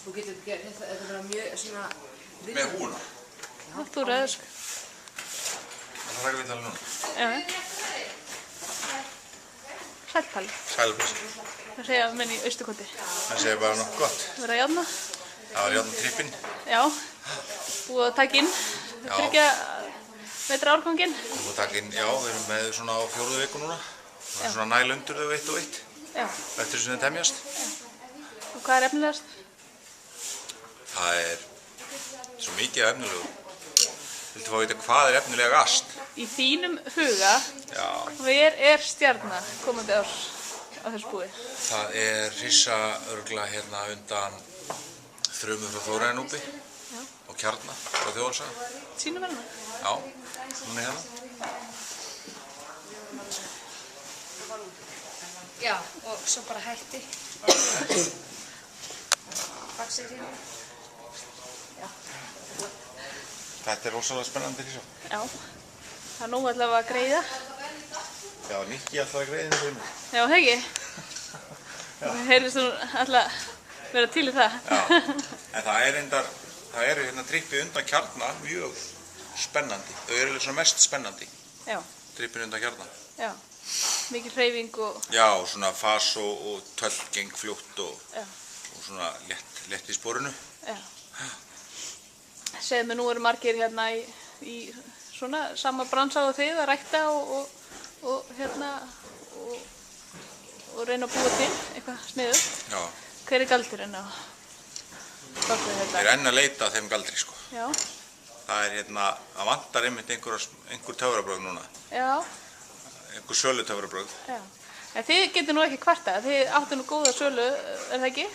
Þú getur gert þetta bara mjög svona... Með húna? Já, þú ræður sko. Það rækir við tala núna? Já. Sælpalli. Sælpalli. Það segja menn í Austurkoti. Það segja bara nokkuð gott. Verða að járna. Það var járnatrippinn. Já. Búið að taka inn. Tryggja metra árganginn. Búið að taka inn, já, við erum með svona á 4. viku núna. Það er svona næl undir þau 1 og 1. Já. Eftir sem þau temjast. Og hvað er efnilegast? Það er svo mikið efnilegu. Viltu fá að vita hvað er efnilegast? Í þínum huga, hver er stjarna komandi árs á þessu búi? Það er hrissa örgla hérna undan Þrumur frá Þórarnúpi og Kjarna frá Þjóðalsaga. Sýnum hérna? Já, hún er hérna. Já, og svo bara hætti. Faxir hérna. Þetta er rosalega spennandi hrissa. Já, það er nú allavega að greiða. Já, Nikki alltaf að greiða þessu. Já, það ekki? Það heyrðist þú alltaf vera til í það. Já, en það eru hérna trippið undan Kjarna mjög spennandi. Þau eru alveg svona mest spennandi. Já. Trippið undan Kjarna. Já, mikil hreyfing og... Já, svona fas og tölgeng fljótt og svona lett í sporinu. Já. Segðu mig, nú eru margir hérna í svona sama bransa og þið að rækta og reyna að búa til eitthvað sniðugt. Já. Hver er galdurinn á bakvið þetta? Ég er enn að leita að þeim galdri, sko. Já. Það er hérna, það vantar einmitt einhver töfrabrögð núna. Já. Einhver sölu töfrabrögð. Já. En þið getur nú ekki kvartað, þið áttu nú góða sölu, er það ekki?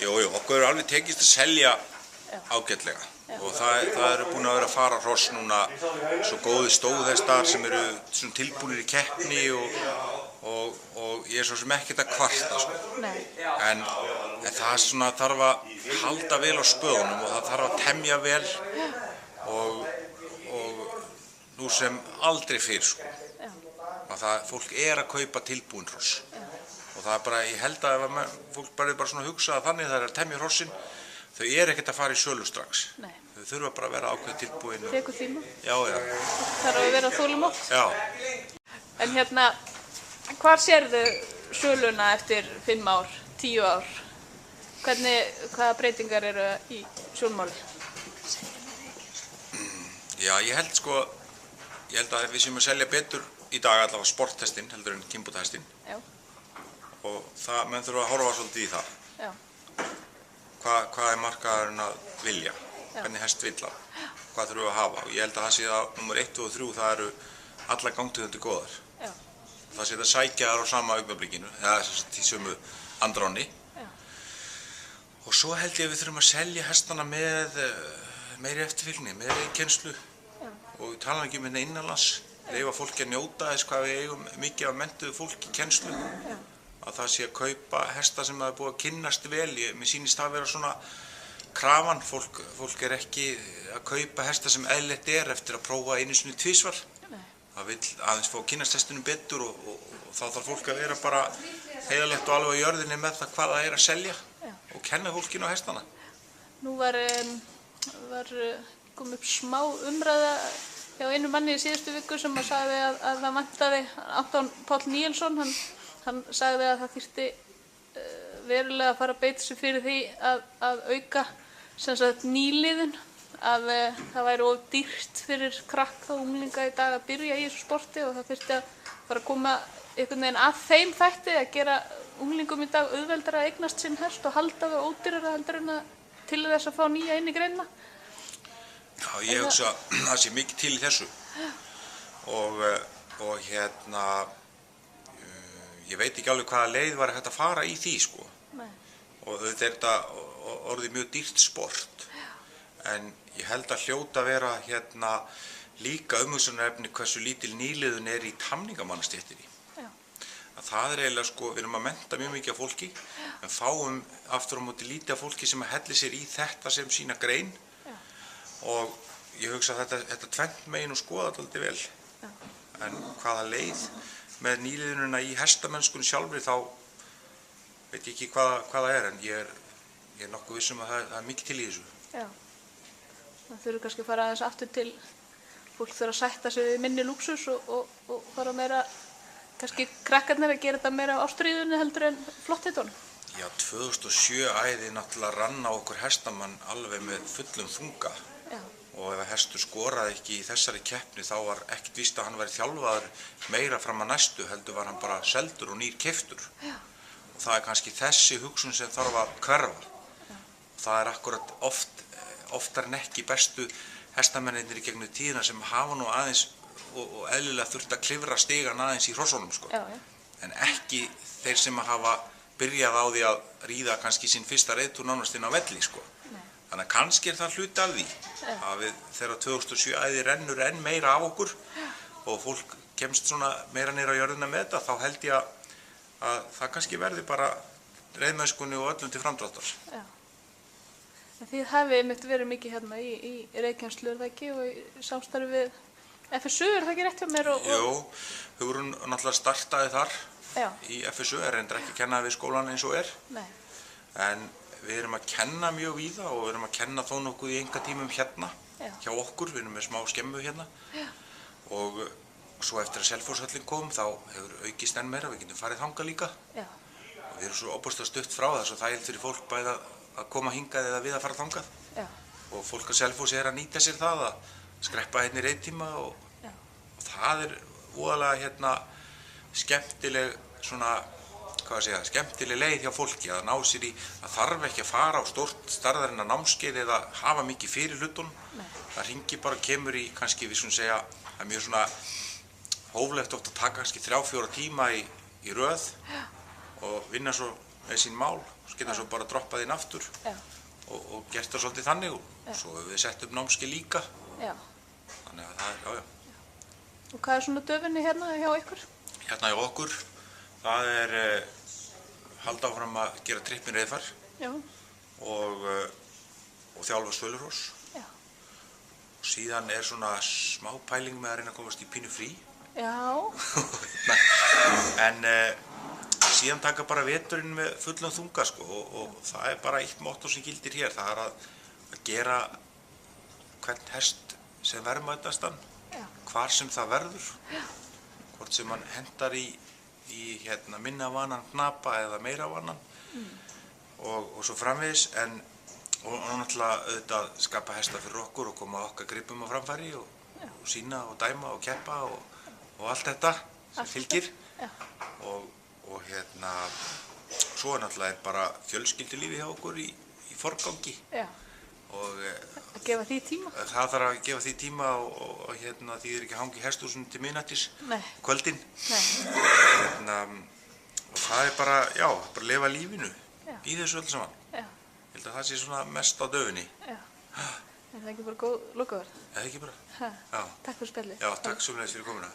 Jú, okkur er alveg tekist að selja ágætlega. Og það eru búin að vera að fara hross núna svo góði stóðhestar sem eru tilbúnir í keppni og ég er svo sem ekkert að kvarta, sko. Nei. En það svona þarf að halda vel á spöðunum og það þarf að temja vel og nú sem aldrei fyrr, sko. Fólk er að kaupa tilbúin hross. Og það er bara, ég held að ef fólk bara svona hugsa að þannig það er að temja hrossin, þau er ekkert að fara í sölu strax. Nei. Þau þurfa bara að vera ákveð tilbúin. Tekur tíma. Já. Þarf að vera þolinmótt. Já. En hérna, hvar sérðu söluna eftir 5 ár, 10 ár? Hvaða breytingar eru í sjónmáli? Já, ég held að við séum að selja betur í dag allavega sporthestinn heldur en kynbótahestinn. Já. Og menn þurfa að horfa svolítið í það. Já. Hvað er markaðurinn að vilja? Hvernig hest vill hann? Hvað þurfum við að hafa? Og ég held að það sé að nummer 1 og 3 það eru alla gangtegundir góðar. Já. Það sé að sækja þar á sama augnablikinu, eða í sömu andráni. Já. Og svo held ég að við þurfum að selja hestana með meiri eftirfylgni, meiri kennslu. Já. Og tala ekki um þetta innanlands. Leyfa fólki að njóta þess hvað við eigum mikið af menntuðu fólki í kennslu. Já. Að það sé að kaupa hesta sem það er búið að kynnast vel. Mér sýnist það að vera svona krafan. Fólk er ekki að kaupa hesta sem eðlilegt er eftir að prófa einu sinni tvisvar. Það vill aðeins fá að kynnast hestunum betur og þá þarf fólk að vera bara heiðarlegt og alveg á jörðinni með það hvað það er að selja og kenna fólkinu á hestana. Nú var komið upp smá umræða hjá einu manni í síðustu viku sem að sagði að það vantaði Anton Páll Níelsson. Hann sagði að það þyrfti verulega að fara að beita sig fyrir því að auka nýliðun, að það væri of dýrt fyrir krakka og unglinga í dag að byrja í þessu sporti og það þyrfti að fara að koma einhvern veginn að þeim þætti að gera unglingum í dag auðveldara að eignast sinn hest og halda við ódýrara heldur en til þess að fá nýja inn í greinina. Já, ég hugsa að það sé mikið til í þessu og hérna ég veit ekki alveg hvaða leið var hægt að fara í því, sko. Nei. Og þetta er þetta orðið mjög dýrt sport. En ég held að hljóta að vera hérna líka umhugsunarefni hversu lítil nýliðun er í tamningamannastéttinni. Já. Að það er eiginlega, sko, við erum að mennta mjög mikið af fólki, en fáum aftur á móti lítið af fólki sem helli sér í þetta sem sína grein. Já. Og ég hugsa að þetta tvennt megin og skoða alltaf vel. Já. En hvaða leið með nýliðunina í hestamennskunni sjálfri þá veit ég ekki hvað það er, en ég ég er nokkuð vissum að það er mikið til í þessu. Já. Það þurfi kannski að fara aðeins aftur til, fólk þurfa að sætta sig við minni lúxus og fara meira, kannski krakkarnir að gera þetta meira á ástríðunni heldur en flottheitunum. Já, 2007 æði náttúrulega rann á okkur hestamann alveg með fullum þunga. Já. Og ef hestur skoraði ekki í þessari keppni þá var ekkert víst að hann væri þjálfaður meira fram að næstu, heldur var hann bara seldur og nýr keyptur. Já. Og það er kannski þessi hugsun sem þarf að hverfa. Það er akkurat oftar en ekki bestu hestamennirnir í gegnum tíðina sem hafa nú aðeins og eðlilega þurft að klifra stigan aðeins í hrossunum sko. Já, já. En ekki þeir sem hafa byrjað á því að ríða kannski sín fyrsta reiðtúr nánast inn á velli sko. Þannig að kannski er það hluti af því að við þegar 2007 æði rennur enn meira af okkur og fólk kemst svona meira niður á jörðina með þetta, þá held ég að það kannski verði bara reiðmennskunni og öllum til framdráttar. Já. En þið hafið einmitt verið mikið hérna í Reykjaneslu, er það ekki, og í samstarfi við FSU, er það ekki rétt hjá mér? Jú, Hugrún náttúrulega startaði þar Já. í FSU, er reyndar ekki að kenna við skólan eins og er. Nei. En við erum að kenna mjög víða og við erum að kenna þó nokkuð í einkatímum hérna hjá okkur, við erum með smá skemmu hérna. Já. Og svo eftir að Selfosshöllin kom þá hefur aukist enn meira, við getum farið þangað líka. Já. Og við erum svo ofboðslega stutt frá það, svo það er fyrir fólk bæði að koma hingað eða við að fara þangað. Já. Og fólk að Selfossi er að nýta sér það að skreppa hérna í reiðtíma og það er voðalega hérna skemmtileg svona, hvað að segja, skemmtileg leið hjá fólki að ná sér í, að þarf ekki að fara á stórt stærðarinnar námskeið eða hafa mikið fyrir hlutunum. Það hringir bara, kemur í kannski, við svona segja, það er mjög svona hóflegt oft að taka kannski 3-4 tíma í röð og vinna svo með sín mál, svo geta svo bara droppað inn aftur og gert það svolítið þannig og svo hefur við sett upp námskeið líka. Já. Þannig að það er, Og hvað er svona döfinni hérna hjá ykkur? Hérna hjá okkur, það er halda áfram að gera trippin reiðfar og þjálfa svölurhross. Já. Og síðan er svona smá pæling með að reyna að komast í pínu frí. Já. En síðan taka bara veturinn með fullum þunga sko og það er bara eitt motto sem gildir hér, það er að gera hvern hest sem verðmætastan, hvar sem það verður, hvort sem hann hendar í hérna, minna vanan knapa eða meira vanan og svo framvegis, og náttúrulega auðvitað skapa hesta fyrir okkur og koma okkar gripum á framfæri og sýna og dæma og keppa og allt þetta sem fylgir og hérna svo náttúrulega er bara fjölskyldulífi hjá okkur í forgangi. Og að gefa því tíma? Það þarf að gefa því tíma og hérna því þið er ekki að hanga í hesthúsinu til miðnættis kvöldin. Og það er bara, já, bara lifa lífinu í þessu öll saman. Ég held að það sé svona mest á döfinni. Er það ekki bara góð lokaverð? Eða ekki bara? Takk fyrir spjallið. Já, takk sömuleiðis fyrir komuna.